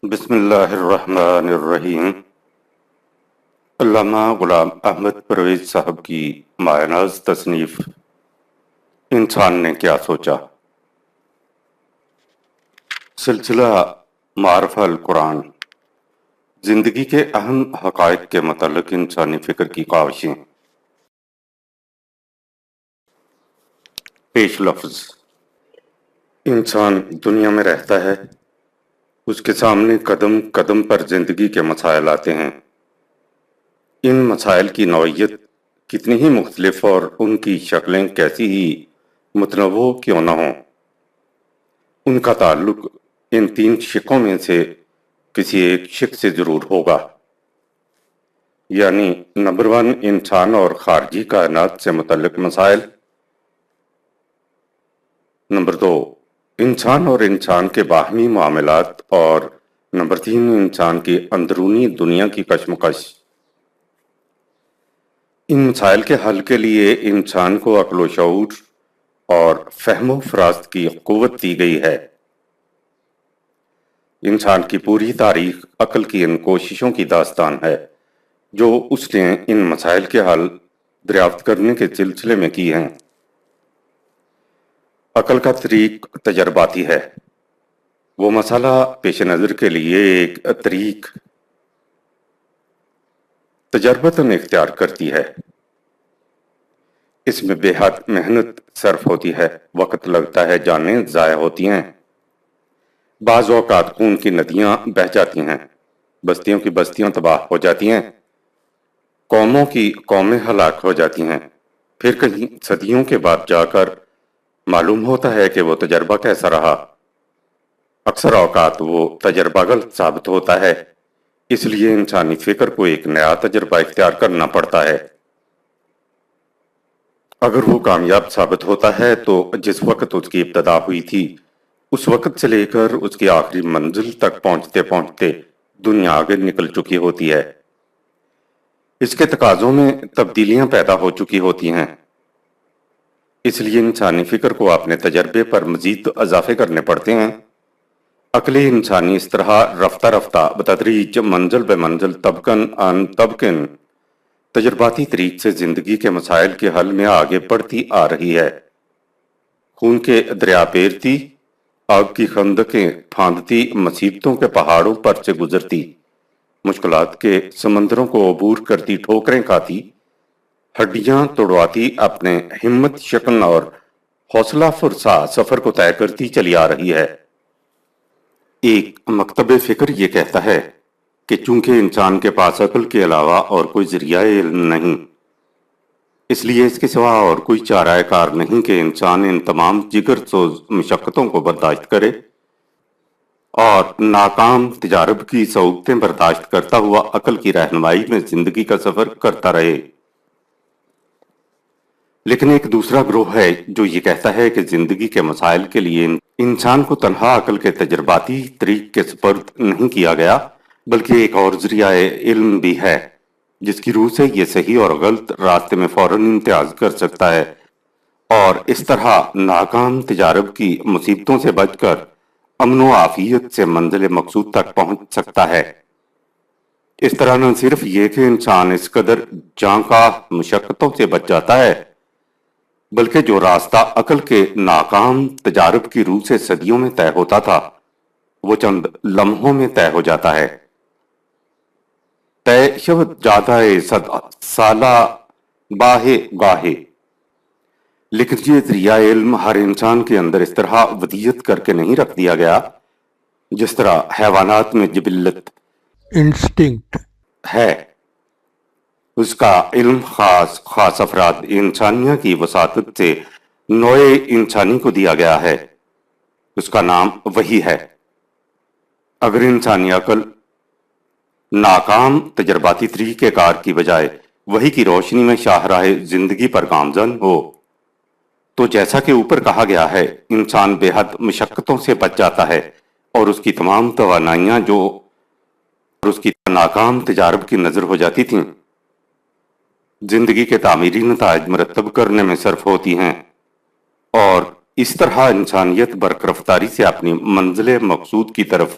بسم اللہ الرحمن الرحیم۔ علامہ غلام احمد پرویز صاحب کی مایہ ناز تصنیف انسان نے کیا سوچا، سلسلہ معرفہ القرآن، زندگی کے اہم حقائق کے متعلق انسانی فکر کی کاوشیں۔ پیش لفظ: انسان دنیا میں رہتا ہے، اس کے سامنے قدم قدم پر زندگی کے مسائل آتے ہیں۔ ان مسائل کی نوعیت کتنی ہی مختلف اور ان کی شکلیں کیسی ہی متنوع کیوں نہ ہوں، ان کا تعلق ان تین شقوں میں سے کسی ایک شق سے ضرور ہوگا، یعنی نمبر 1 انسان اور خارجی کائنات سے متعلق مسائل، نمبر 2 انسان اور انسان کے باہمی معاملات، اور نمبر 3 انسان کی اندرونی دنیا کی کشمکش۔ ان مسائل کے حل کے لیے انسان کو عقل و شعور اور فہم و فراست کی قوت دی گئی ہے۔ انسان کی پوری تاریخ عقل کی ان کوششوں کی داستان ہے جو اس نے ان مسائل کے حل دریافت کرنے کے سلسلے میں کی ہیں۔ عقل کا طریق تجرباتی ہے، وہ مسئلہ پیش نظر کے لیے ایک طریق تجربتاً اختیار کرتی ہے۔ اس میں بے حد محنت صرف ہوتی ہے، وقت لگتا ہے، جانیں ضائع ہوتی ہیں، بعض اوقات خون کی ندیاں بہہ جاتی ہیں، بستیوں کی بستیاں تباہ ہو جاتی ہیں، قوموں کی قومیں ہلاک ہو جاتی ہیں، پھر کہیں صدیوں کے بعد جا کر معلوم ہوتا ہے کہ وہ تجربہ کیسا رہا۔ اکثر اوقات وہ تجربہ غلط ثابت ہوتا ہے، اس لیے انسانی فکر کو ایک نیا تجربہ اختیار کرنا پڑتا ہے۔ اگر وہ کامیاب ثابت ہوتا ہے تو جس وقت اس کی ابتدا ہوئی تھی اس وقت سے لے کر اس کی آخری منزل تک پہنچتے پہنچتے دنیا آگے نکل چکی ہوتی ہے، اس کے تقاضوں میں تبدیلیاں پیدا ہو چکی ہوتی ہیں۔ اس لیے انسانی فکر کو اپنے تجربے پر مزید اضافے کرنے پڑتے ہیں۔ عقل انسانی اس طرح رفتہ رفتہ بتدریج منزل بے منزل طبقاً عن طبقاً تجرباتی طریق سے زندگی کے مسائل کے حل میں آگے بڑھتی آ رہی ہے۔ خون کے دریا پیرتی، آگ کی خندقیں پھاندتی، مصیبتوں کے پہاڑوں پر سے گزرتی، مشکلات کے سمندروں کو عبور کرتی، ٹھوکریں کھاتی، ہڈیاں توڑواتی، اپنے ہمت شکن اور حوصلہ فرسا سفر کو طے کرتی چلی آ رہی ہے۔ ایک مکتب فکر یہ کہتا ہے کہ چونکہ انسان کے پاس عقل کے علاوہ اور کوئی ذریعہ علم نہیں، اس لیے اس کے سوا اور کوئی چارہ کار نہیں کہ انسان ان تمام جگر سوز مشقتوں کو برداشت کرے اور ناکام تجارب کی صعوبتیں برداشت کرتا ہوا عقل کی رہنمائی میں زندگی کا سفر کرتا رہے۔ لیکن ایک دوسرا گروہ ہے جو یہ کہتا ہے کہ زندگی کے مسائل کے لیے انسان کو تنہا عقل کے تجرباتی طریق کے سپرد نہیں کیا گیا، بلکہ ایک اور ذریعہ علم بھی ہے جس کی روح سے یہ صحیح اور غلط راستے میں فوراً امتیاز کر سکتا ہے اور اس طرح ناکام تجارب کی مصیبتوں سے بچ کر امن و عافیت سے منزل مقصود تک پہنچ سکتا ہے۔ اس طرح نہ صرف یہ کہ انسان اس قدر جاں کا مشقتوں سے بچ جاتا ہے، بلکہ جو راستہ عقل کے ناکام تجارب کی روح سے صدیوں میں طے ہوتا تھا وہ چند لمحوں میں طے ہو جاتا ہے۔ طے شود جاتا ہے صد سالہ باہے گاہے۔ لیکن یہ ذریعہ علم ہر انسان کے اندر اس طرح ودیت کر کے نہیں رکھ دیا گیا جس طرح حیوانات میں جبلت انسٹنکٹ ہے۔ اس کا علم خاص افراد انسانیہ کی وساطت سے نوع انسانی کو دیا گیا ہے، اس کا نام وحی ہے۔ اگر انسانی عقل ناکام تجرباتی طریقہ کار کی بجائے وحی کی روشنی میں شاہراہ زندگی پر گامزن ہو تو جیسا کہ اوپر کہا گیا ہے انسان بے حد مشقتوں سے بچ جاتا ہے اور اس کی تمام توانائیاں جو اس کی ناکام تجارب کی نظر ہو جاتی تھیں زندگی کے تعمیری نتائج مرتب کرنے میں صرف ہوتی ہیں، اور اس طرح انسانیت برق رفتاری سے اپنی منزل مقصود کی طرف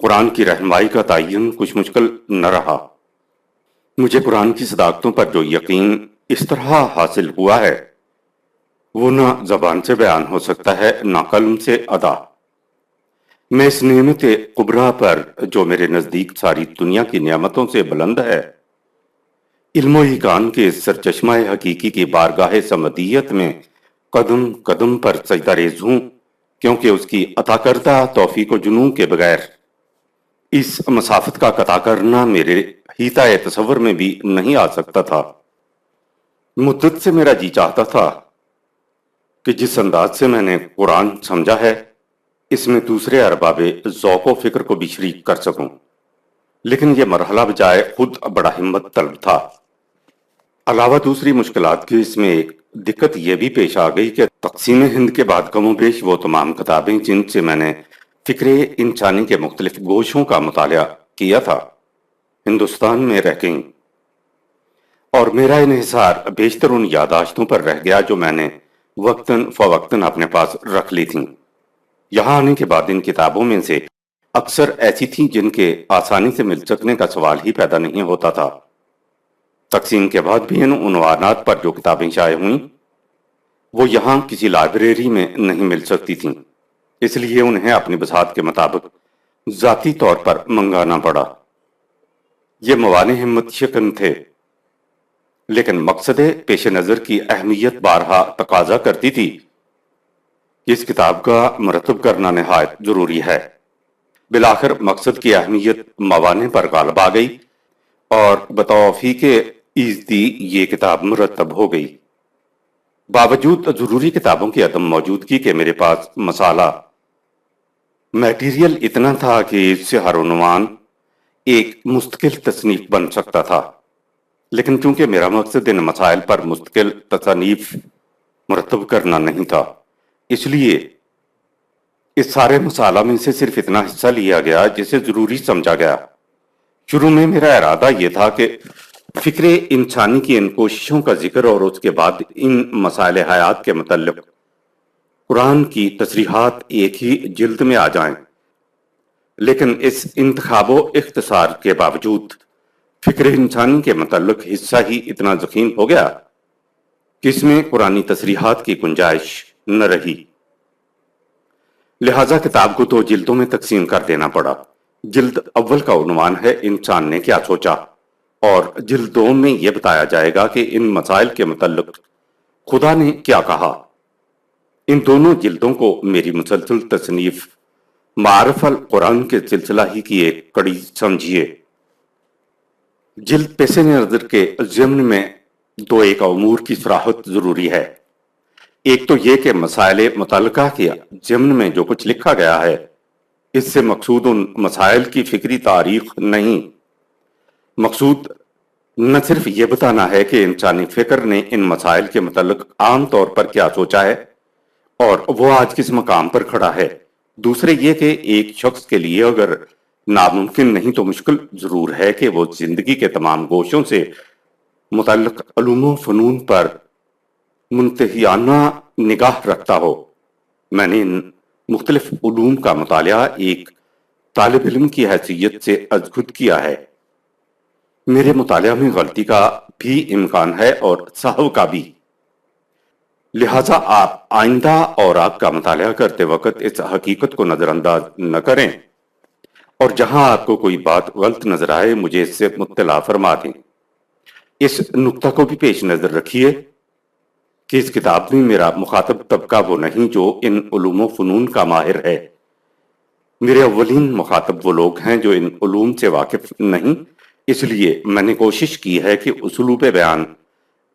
قرآن کی رہنمائی کا تعین کچھ مشکل نہ رہا۔ مجھے قرآن کی صداقتوں پر جو یقین اس طرح حاصل ہوا ہے وہ نہ زبان سے بیان ہو سکتا ہے نہ قلم سے ادا۔ میں اس نعمت کبریٰ پر جو میرے نزدیک ساری دنیا کی نعمتوں سے بلند ہے، علم و ایقان کے سرچشمہ حقیقی کی بارگاہ سمدیت میں قدم قدم پر سجدہ ریز ہوں، کیونکہ اس کی عطا کردہ توفیق و جنوں کے بغیر اس مسافت کا قطع کرنا میرے حیطۂ تصور میں بھی نہیں آ سکتا تھا۔ مدت سے میرا جی چاہتا تھا کہ جس انداز سے میں نے قرآن سمجھا ہے اس میں دوسرے ارباب ذوق و فکر کو بھی شریک کر سکوں، لیکن یہ مرحلہ بجائے خود بڑا ہمت طلب تھا۔ علاوہ دوسری مشکلات کی اس میں ایک دقت یہ بھی پیش آ گئی کہ تقسیم ہند کے بعد کم و بیش وہ تمام کتابیں جن سے میں نے فکر انسانی کے مختلف گوشوں کا مطالعہ کیا تھا ہندوستان میں رہ گئیں، اور میرا انحصار بیشتر ان یادداشتوں پر رہ گیا جو میں نے وقتاً فوقتاً اپنے پاس رکھ لی تھیں۔ یہاں آنے کے بعد ان کتابوں میں سے اکثر ایسی تھیں جن کے آسانی سے مل سکنے کا سوال ہی پیدا نہیں ہوتا تھا۔ تقسیم کے بعد بھی ان عنوانات پر جو کتابیں شائع ہوئیں وہ یہاں کسی لائبریری میں نہیں مل سکتی تھیں، اس لیے انہیں اپنی بساط کے مطابق ذاتی طور پر منگانا پڑا۔ یہ موانع ہمت شکن تھے، لیکن مقصد پیش نظر کی اہمیت بارہا تقاضا کرتی تھی کہ اس کتاب کا مرتب کرنا نہایت ضروری ہے۔ بالآخر مقصد کی اہمیت موانع پر غالب آ گئی اور بتوفیق ایزدی یہ کتاب مرتب ہو گئی۔ باوجود ضروری کتابوں کی عدم موجودگی کے میرے پاس مسالہ میٹیریل اتنا تھا کہ اس سے ہر عنوان ایک مستقل تصنیف بن سکتا تھا، لیکن چونکہ میرا مقصد ان مسائل پر مستقل تصانیف مرتب کرنا نہیں تھا، اس لیے اس سارے مسالہ میں سے صرف اتنا حصہ لیا گیا جسے ضروری سمجھا گیا۔ شروع میں میرا ارادہ یہ تھا کہ فکر انسانی کی ان کوششوں کا ذکر اور اس کے بعد ان مسائل حیات کے متعلق قرآن کی تصریحات ایک ہی جلد میں آ جائیں، لیکن اس انتخاب و اختصار کے باوجود فکر انسانی کے متعلق حصہ ہی اتنا ضخیم ہو گیا کہ اس میں قرآنی تصریحات کی گنجائش نہ رہی۔ لہذا کتاب کو 2 جلدوں میں تقسیم کر دینا پڑا۔ جلد اول کا عنوان ہے انسان نے کیا سوچا، اور جلد 2 میں یہ بتایا جائے گا کہ ان مسائل کے متعلق خدا نے کیا کہا۔ ان دونوں جلدوں کو میری مسلسل تصنیف معارف القرآن کے سلسلہ ہی کی ایک کڑی سمجھیے۔ جلد پیش نظر کے ضمن میں 2 امور کی صراحت ضروری ہے۔ ایک تو یہ کہ مسائل متعلقہ کے ضمن میں جو کچھ لکھا گیا ہے اس سے مقصود ان مسائل کی فکری تاریخ نہیں، مقصود نہ صرف یہ بتانا ہے کہ انسانی فکر نے ان مسائل کے متعلق عام طور پر کیا سوچا ہے اور وہ آج کس مقام پر کھڑا ہے، دوسرے یہ کہ ایک شخص کے لیے اگر ناممکن نہیں تو مشکل ضرور ہے کہ وہ زندگی کے تمام گوشوں سے متعلق علوم و فنون پر منتہیانہ نگاہ رکھتا ہو۔ میں نے ان مختلف علوم کا مطالعہ ایک طالب علم کی حیثیت سے از خود کیا ہے۔ میرے مطالعہ میں غلطی کا بھی امکان ہے اور سہو کا بھی، لہٰذا آپ آئندہ اوراق کا مطالعہ کرتے وقت اس حقیقت کو نظر انداز نہ کریں، اور جہاں آپ کو کوئی بات غلط نظر آئے مجھے اس سے مطلع فرما دیں۔ اس نقطہ کو بھی پیش نظر رکھیے کہ اس کتاب میں میرا مخاطب طبقہ وہ نہیں جو ان علوم و فنون کا ماہر ہے۔ میرے اولین مخاطب وہ لوگ ہیں جو ان علوم سے واقف نہیں، اس لیے میں نے کوشش کی ہے کہ اسلوب بیان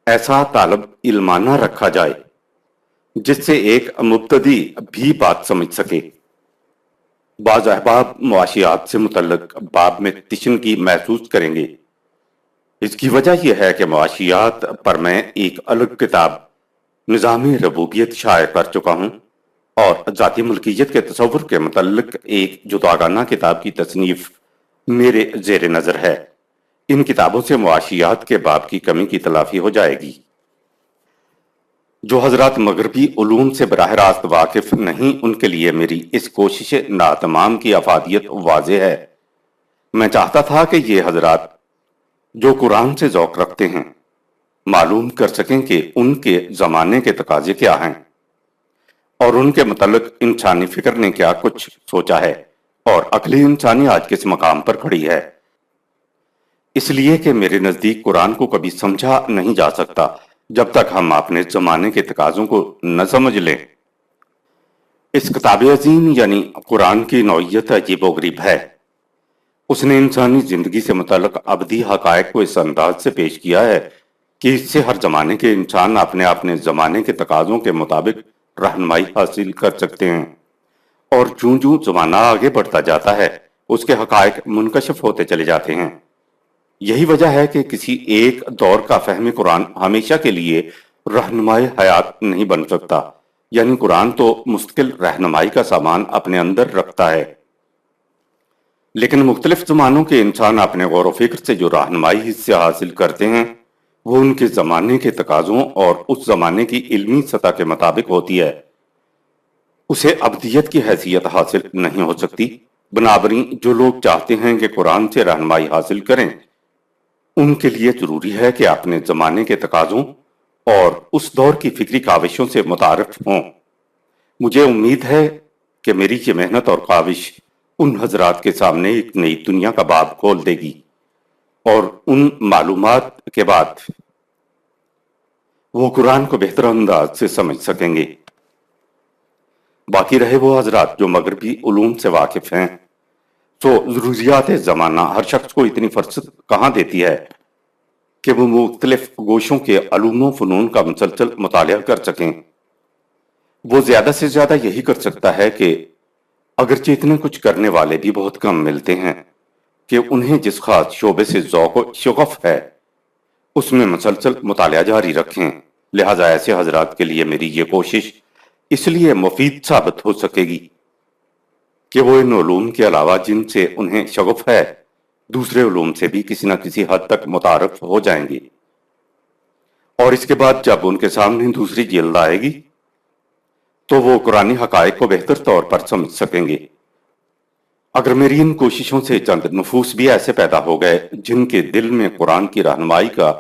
ایسا طالب علمانہ رکھا جائے جس سے ایک مبتدی بھی بات سمجھ سکے۔ بعض احباب معاشیات سے متعلق باب میں تشنگی محسوس کریں گے۔ اس کی وجہ یہ ہے کہ معاشیات پر میں ایک الگ کتاب نظام ربوبیت شائع کر چکا ہوں اور ذاتی ملکیت کے تصور کے متعلق ایک جداگانہ کتاب کی تصنیف میرے زیر نظر ہے۔ ان کتابوں سے معاشیات کے باب کی کمی کی تلافی ہو جائے گی۔ جو حضرات مغربی علوم سے براہ راست واقف نہیں، ان کے لیے میری اس کوشش ناتمام کی افادیت واضح ہے۔ میں چاہتا تھا کہ یہ حضرات جو قرآن سے ذوق رکھتے ہیں معلوم کر سکیں کہ ان کے زمانے کے تقاضے کیا ہیں اور ان کے متعلق انسانی فکر نے کیا کچھ سوچا ہے اور عقل انسانی آج کس مقام پر کھڑی ہے۔ اس لیے کہ میرے نزدیک قرآن کو کبھی سمجھا نہیں جا سکتا جب تک ہم اپنے زمانے کے تقاضوں کو نہ سمجھ لیں۔ اس کتاب عظیم یعنی قرآن کی نوعیت عجیب و غریب ہے۔ اس نے انسانی زندگی سے متعلق ابدی حقائق کو اس انداز سے پیش کیا ہے کہ اس سے ہر زمانے کے انسان اپنے زمانے کے تقاضوں کے مطابق رہنمائی حاصل کر سکتے ہیں، اور جوں جوں زمانہ آگے بڑھتا جاتا ہے اس کے حقائق منکشف ہوتے چلے جاتے ہیں۔ یہی وجہ ہے کہ کسی ایک دور کا فہم قرآن ہمیشہ کے لیے رہنمائی حیات نہیں بن سکتا، یعنی قرآن تو مستقل رہنمائی کا سامان اپنے اندر رکھتا ہے، لیکن مختلف زمانوں کے انسان اپنے غور و فکر سے جو رہنمائی اس سے حاصل کرتے ہیں وہ ان کے زمانے کے تقاضوں اور اس زمانے کی علمی سطح کے مطابق ہوتی ہے۔ اسے ابدیت کی حیثیت حاصل نہیں ہو سکتی۔ بنابراین جو لوگ چاہتے ہیں کہ قرآن سے رہنمائی حاصل کریں، ان کے لیے ضروری ہے کہ اپنے زمانے کے تقاضوں اور اس دور کی فکری کاوشوں سے متعارف ہوں۔ مجھے امید ہے کہ میری یہ محنت اور کاوش ان حضرات کے سامنے ایک نئی دنیا کا باب کھول دے گی اور ان معلومات کے بعد وہ قرآن کو بہتر انداز سے سمجھ سکیں گے۔ باقی رہے وہ حضرات جو مغربی علوم سے واقف ہیں، تو ضروریات زمانہ ہر شخص کو اتنی فرصت کہاں دیتی ہے کہ وہ مختلف گوشوں کے علوم و فنون کا مسلسل مطالعہ کر سکیں۔ وہ زیادہ سے زیادہ یہی کر سکتا ہے کہ اگرچہ اتنے کچھ کرنے والے بھی بہت کم ملتے ہیں کہ انہیں جس خاص شعبے سے ذوق و شغف ہے اس میں مسلسل مطالعہ جاری رکھیں۔ لہٰذا ایسے حضرات کے لیے میری یہ کوشش اس لیے مفید ثابت ہو سکے گی کہ وہ ان علوم کے علاوہ جن سے انہیں شغف ہے دوسرے علوم سے بھی کسی نہ کسی حد تک متعارف ہو جائیں گے، اور اس کے بعد جب ان کے سامنے دوسری جلد آئے گی تو وہ قرآنی حقائق کو بہتر طور پر سمجھ سکیں گے۔ اگر میری ان کوششوں سے چند نفوس بھی ایسے پیدا ہو گئے جن کے دل میں قرآن کی رہنمائی کا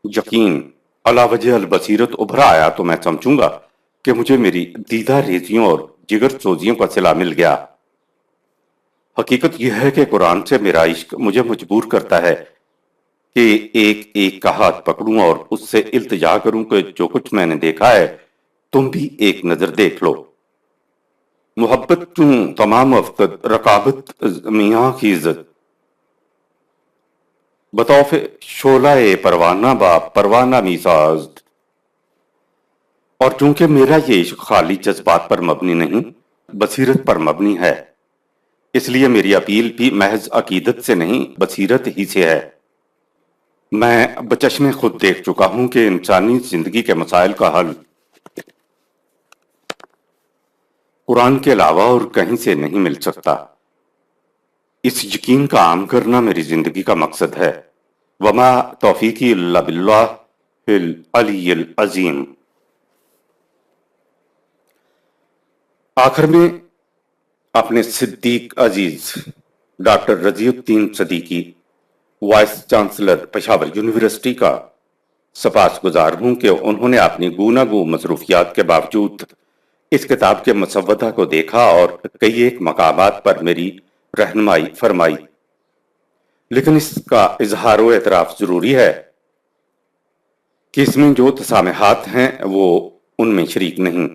یقین علی وجہ البصیرت ابھرا آیا تو میں سمجھوں گا کہ مجھے میری دیدہ ریزیوں اور جگر سوزیوں کا صلہ مل گیا۔ حقیقت یہ ہے کہ قرآن سے میرا عشق مجھے مجبور کرتا ہے کہ ایک ایک کا ہاتھ پکڑوں اور اس سے التجا کروں کہ جو کچھ میں نے دیکھا ہے تم بھی ایک نظر دیکھ لو۔ محبت کیوں تمام افقد رقابت میاں کی عزت، بطوف شعلہ پروانہ با پروانہ میساز۔ اور چونکہ میرا یہ عشق خالی جذبات پر مبنی نہیں بصیرت پر مبنی ہے، اس لیے میری اپیل بھی محض عقیدت سے نہیں بصیرت ہی سے ہے۔ میں بچشم خود دیکھ چکا ہوں کہ انسانی زندگی کے مسائل کا حل قرآن کے علاوہ اور کہیں سے نہیں مل سکتا۔ اس یقین کا عام کرنا میری زندگی کا مقصد ہے۔ وما توفیقی الا باللہ العلی العظیم۔ آخر میں اپنے صدیق عزیز ڈاکٹر رضی الدین Siddiqui, vice chancellor Peshawar university کا سپاس گزار ہوں کہ انہوں نے اپنی گوناگوں مصروفیات کے باوجود اس کتاب کے مسودہ کو دیکھا اور کئی ایک مقامات پر میری رہنمائی فرمائی، لیکن اس کا اظہار و اعتراف ضروری ہے کہ اس میں جو تسامحات ہیں وہ ان میں شریک نہیں۔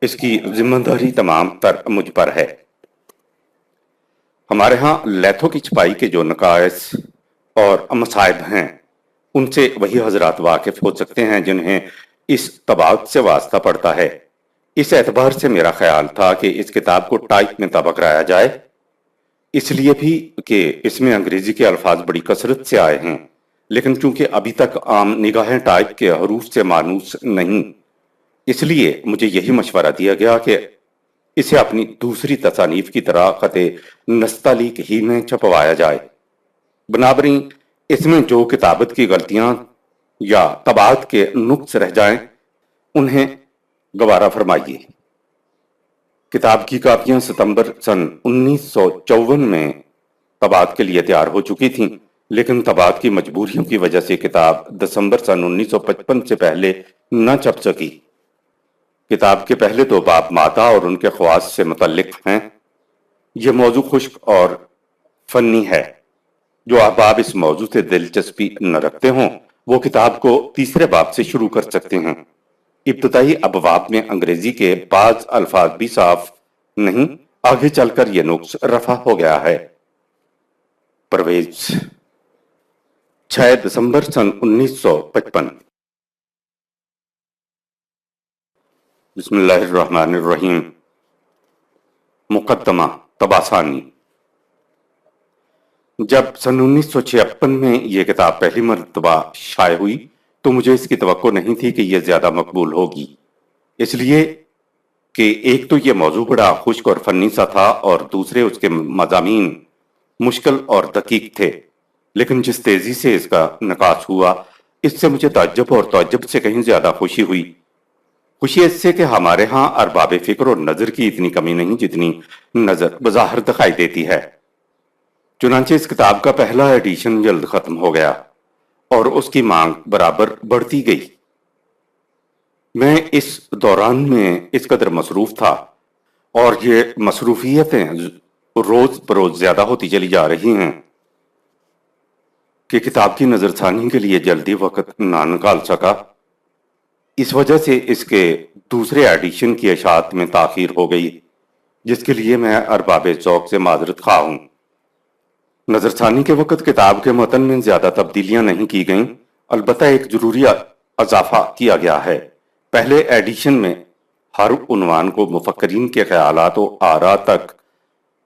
اس کی ذمہ داری تمام تر مجھ پر ہے۔ ہمارے ہاں لیتھوں کی چھپائی کے جو نقائص اور مصائب ہیں ان سے وہی حضرات واقف ہو سکتے ہیں جنہیں اس طباعت سے واسطہ پڑتا ہے۔ اس اعتبار سے میرا خیال تھا کہ اس کتاب کو ٹائپ میں طبع کرایا جائے، اس لیے بھی کہ اس میں انگریزی کے الفاظ بڑی کثرت سے آئے ہیں، لیکن چونکہ ابھی تک عام نگاہیں ٹائپ کے حروف سے مانوس نہیں، اس لیے مجھے یہی مشورہ دیا گیا کہ اسے اپنی دوسری تصانیف کی طرح خط نستعلیق ہی میں چھپوایا جائے۔ بنابراین اس میں جو کتابت کی غلطیاں یا طباعت کے نقص رہ جائیں انہیں گوارا فرمائیے۔ کتاب کی کاپیاں ستمبر سن 1954 میں طباعت کے لیے تیار ہو چکی تھیں، لیکن طباعت کی مجبوریوں کی وجہ سے کتاب دسمبر سن 1955 سے پہلے نہ چھپ سکی۔ کتاب کے پہلے 2 باب مادہ اور ان کے خواص سے متعلق ہیں۔ یہ موضوع خشک اور فنی ہے۔ جو احباب اس موضوع سے دلچسپی نہ رکھتے ہوں وہ کتاب کو تیسرے باب سے شروع کر سکتے ہیں۔ ابتدائی ابواب میں انگریزی کے بعض الفاظ بھی صاف نہیں، آگے چل کر یہ نقص رفع ہو گیا ہے۔ پرویز 6 دسمبر سن 1955۔ بسم اللہ الرحمن الرحیم۔ مقدمہ طباسانی۔ جب سن 1956 میں یہ کتاب پہلی مرتبہ شائع ہوئی تو مجھے اس کی توقع نہیں تھی کہ یہ زیادہ مقبول ہوگی، اس لیے کہ ایک تو یہ موضوع بڑا خشک اور فنی سا تھا اور دوسرے اس کے مضامین مشکل اور دقیق تھے۔ لیکن جس تیزی سے اس کا نقاش ہوا اس سے مجھے تعجب اور تعجب سے کہیں زیادہ خوشی ہوئی۔ خوشی اس سے کہ ہمارے ہاں ارباب فکر اور نظر کی اتنی کمی نہیں جتنی نظر بظاہر دکھائی دیتی ہے۔ چنانچہ اس کتاب کا پہلا ایڈیشن جلد ختم ہو گیا اور اس کی مانگ برابر بڑھتی گئی۔ میں اس دوران میں اس قدر مصروف تھا اور یہ مصروفیتیں روز بروز زیادہ ہوتی چلی جا رہی ہیں کہ کتاب کی نظر ثانی کے لیے جلدی وقت نہ نکال سکا۔ اس وجہ سے اس کے دوسرے ایڈیشن کی اشاعت میں تاخیر ہو گئی، جس کے لیے میں ارباب ذوق سے معذرت خواہ ہوں۔ نظر ثانی کے وقت کتاب کے متن میں زیادہ تبدیلیاں نہیں کی گئیں، البتہ ایک ضروری اضافہ کیا گیا ہے۔ پہلے ایڈیشن میں ہر عنوان کو مفکرین کے خیالات و آراء تک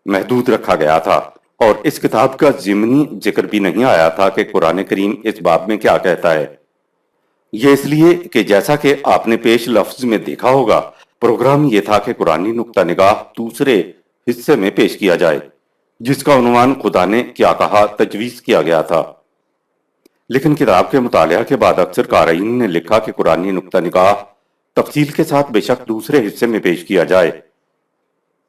محدود رکھا گیا تھا، اور اس کتاب کا ضمنی ذکر بھی نہیں آیا تھا کہ قرآن کریم اس باب میں کیا کہتا ہے۔ یہ اس لیے کہ جیسا کہ آپ نے پیش لفظ میں دیکھا ہوگا، پروگرام یہ تھا کہ قرآنی نقطہ نگاہ دوسرے حصے میں پیش کیا جائے، جس کا عنوان خدا نے کیا کہا تجویز کیا گیا تھا۔ لیکن کتاب کے مطالعہ کے بعد اکثر قارئین نے لکھا کہ قرآنی نقطہ نگاہ تفصیل کے ساتھ بے شک دوسرے حصے میں پیش کیا جائے،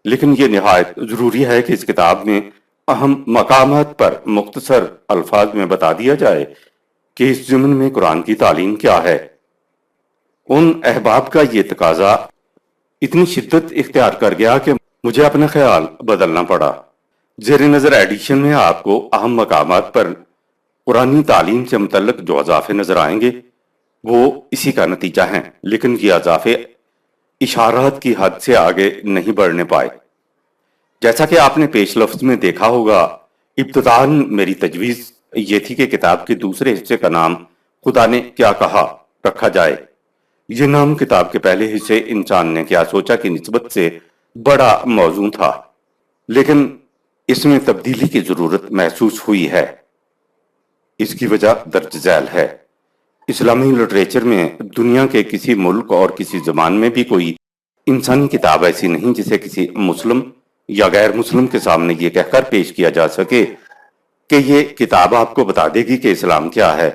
لیکن یہ نہایت ضروری ہے کہ اس کتاب میں اہم مقامات پر مختصر الفاظ میں بتا دیا جائے کہ اس ضمن میں قرآن کی تعلیم کیا ہے۔ ان احباب کا یہ تقاضا اتنی شدت اختیار کر گیا کہ مجھے اپنا خیال بدلنا پڑا۔ زیر نظر ایڈیشن میں آپ کو اہم مقامات پر قرآنی تعلیم سے متعلق جو اضافے نظر آئیں گے وہ اسی کا نتیجہ ہیں، لیکن یہ اضافے اشارات کی حد سے آگے نہیں بڑھنے پائے۔ جیسا کہ آپ نے پیش لفظ میں دیکھا ہوگا، ابتداً میری تجویز یہ تھی کہ کتاب کے دوسرے حصے کا نام خدا نے کیا کہا رکھا جائے۔ یہ نام کتاب کے پہلے حصے انسان نے کیا سوچا کی نسبت سے بڑا موزوں تھا، لیکن اس میں تبدیلی کی ضرورت محسوس ہوئی ہے۔ اس کی وجہ درج ذیل ہے۔ اسلامی لٹریچر میں دنیا کے کسی ملک اور کسی زبان میں بھی کوئی انسانی کتاب ایسی نہیں جسے کسی مسلم یا غیر مسلم کے سامنے یہ کہہ کر پیش کیا جا سکے کہ یہ کتاب آپ کو بتا دے گی کہ اسلام کیا ہے۔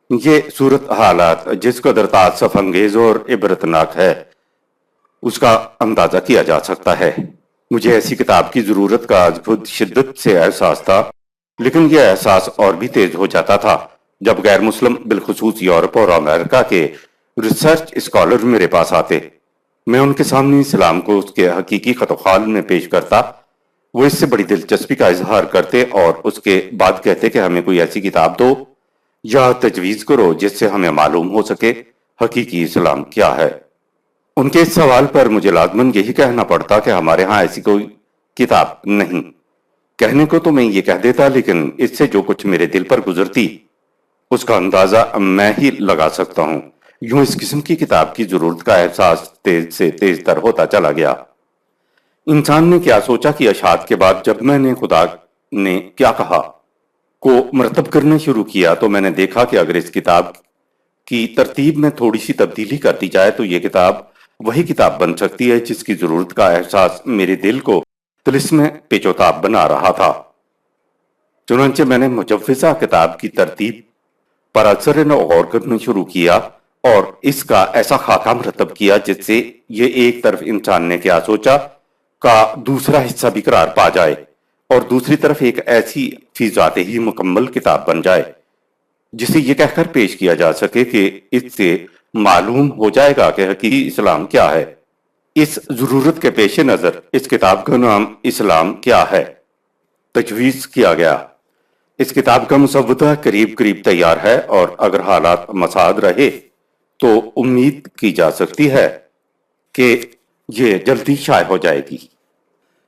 یہ صورت حالات جس قدر تعصف انگیز اور عبرتناک ہے اس کا اندازہ کیا جا سکتا ہے۔ مجھے ایسی کتاب کی ضرورت کا از خود شدت سے احساس تھا، لیکن یہ احساس اور بھی تیز ہو جاتا تھا جب غیر مسلم بالخصوص یورپ اور امریکہ کے ریسرچ اسکالر میرے پاس آتے۔ میں ان کے سامنے اسلام کو اس کے حقیقی خط و خال میں پیش کرتا، وہ اس سے بڑی دلچسپی کا اظہار کرتے اور اس کے بعد کہتے کہ ہمیں کوئی ایسی کتاب دو یا تجویز کرو جس سے ہمیں معلوم ہو سکے حقیقی اسلام کیا ہے۔ ان کے اس سوال پر مجھے لازماً یہی کہنا پڑتا کہ ہمارے ہاں ایسی کوئی کتاب نہیں۔ کہنے کو تو میں یہ کہہ دیتا، لیکن اس سے جو کچھ میرے دل پر گزرتی اس کا اندازہ میں ہی لگا سکتا ہوں۔ یوں اس قسم کی کتاب کی ضرورت کا احساس تیز سے تیز تر ہوتا چلا گیا۔ انسان نے کیا سوچا کی اشاعت کے بعد جب میں نے خدا نے کیا کہا کو مرتب کرنا شروع کیا تو میں نے دیکھا کہ اگر اس کتاب کی ترتیب میں تھوڑی سی تبدیلی کر دی جائے تو یہ کتاب وہی کتاب بن سکتی ہے جس کی ضرورت کا احساس میرے دل کو طلسم پیچ و تاب بنا رہا تھا۔ چنانچہ میں نے مجوزہ کتاب کی ترتیب پر اثر نو غور کرنا شروع کیا اور اس کا ایسا خاکہ مرتب کیا جس سے یہ ایک طرف انسان نے کیا سوچا کا دوسرا حصہ بھی قرار پا جائے اور دوسری طرف ایک ایسی فی ذات ہی مکمل کتاب بن جائے جسے یہ کہہ کر پیش کیا جا سکے کہ اس سے معلوم ہو جائے گا کہ حقیقی اسلام کیا ہے۔ اس ضرورت کے پیش نظر اس کتاب کا نام اسلام کیا ہے تجویز کیا گیا۔ اس کتاب کا مسودہ قریب قریب تیار ہے اور اگر حالات مساعد رہے تو امید کی جا سکتی ہے کہ یہ جلدی شائع ہو جائے گی۔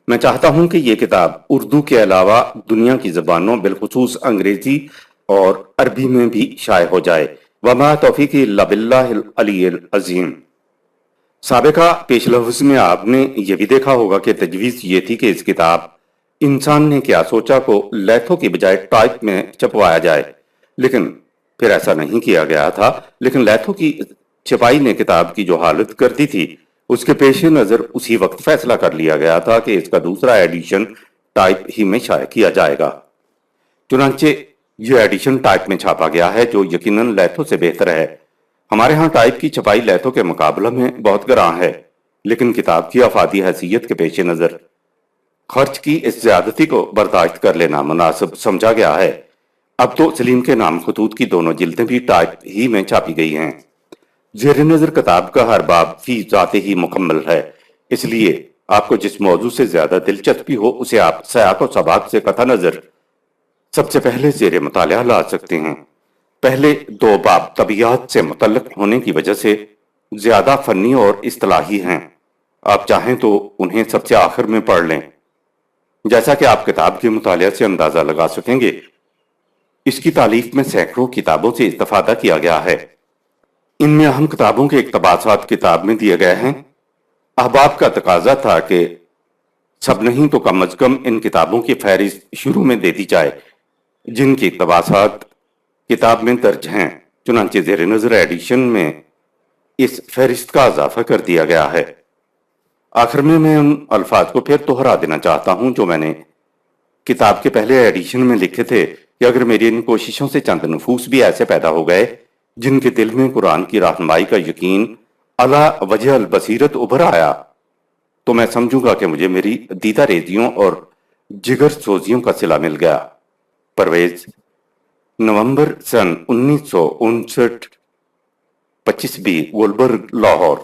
میں چاہتا ہوں کہ یہ کتاب اردو کے علاوہ دنیا کی زبانوں بالخصوص انگریزی اور عربی میں بھی شائع ہو جائے۔ وما توفیقی الا باللہ العلی العظیم۔ سابقہ پیش لفظ میں آپ نے یہ بھی دیکھا ہوگا کہ تجویز یہ تھی کہ اس کتاب انسان نے کیا سوچا کو لیتھوں کی بجائے ٹائپ میں چھپوایا جائے، لیکن پھر ایسا نہیں کیا گیا تھا۔ لیکن لیتھوں کی چھپائی نے کتاب کی جو حالت کر دی تھی اس کے پیش نظر اسی وقت فیصلہ کر لیا گیا تھا کہ اس کا دوسرا ایڈیشن ٹائپ ہی میں شائع کیا جائے گا۔ چنانچہ یہ ایڈیشن ٹائپ میں چھاپا گیا ہے جو یقیناً لیتھوں سے بہتر ہے۔ ہمارے ہاں ٹائپ کی چھپائی لیتھوں کے مقابلہ میں بہت گراں ہے، لیکن کتاب کی افادی حیثیت کے پیش نظر خرچ کی اس زیادتی کو برداشت کر لینا مناسب سمجھا گیا ہے۔ اب تو سلیم کے نام خطوط کی دونوں جلدیں بھی ٹائپ ہی میں چھاپی گئی ہیں۔ زیر نظر کتاب کا ہر باب فی ذات ہی مکمل ہے، اس لیے آپ کو جس موضوع سے زیادہ دلچسپی ہو اسے آپ سیاق و سباق سے قطع نظر سب سے پہلے زیر مطالعہ لا سکتے ہیں۔ پہلے دو باب طبیعت سے متعلق ہونے کی وجہ سے زیادہ فنی اور اصطلاحی ہیں، آپ چاہیں تو انہیں سب سے آخر میں پڑھ لیں، جیسا کہ آپ کتاب کے مطالعہ سے اندازہ لگا سکیں گے۔ اس کی تالیف میں سینکڑوں کتابوں سے استفادہ کیا گیا ہے۔ ان میں اہم کتابوں کے اقتباسات کتاب میں دیے گئے ہیں۔ احباب کا تقاضا تھا کہ سب نہیں تو کم از کم ان کتابوں کی فہرست شروع میں دے دی جائے جن کی اقتباسات کتاب میں درج ہیں، چنانچہ زیر نظر ایڈیشن میں اس فہرست کا اضافہ کر دیا گیا ہے۔ آخر میں ان الفاظ کو پھر دہرا دینا چاہتا ہوں جو میں نے کتاب کے پہلے ایڈیشن میں لکھے تھے کہ اگر میری ان کوششوں سے چند نفوس بھی ایسے پیدا ہو گئے جن کے دل میں قرآن کی رہنمائی کا یقین علی وجہ البصیرت ابھر آیا تو میں سمجھوں گا کہ مجھے میری دیدہ ریزیوں اور جگر سوزیوں کا صلہ مل گیا۔ پرویز، نومبر سن 1959، 25 بی وولبرگ، لاہور۔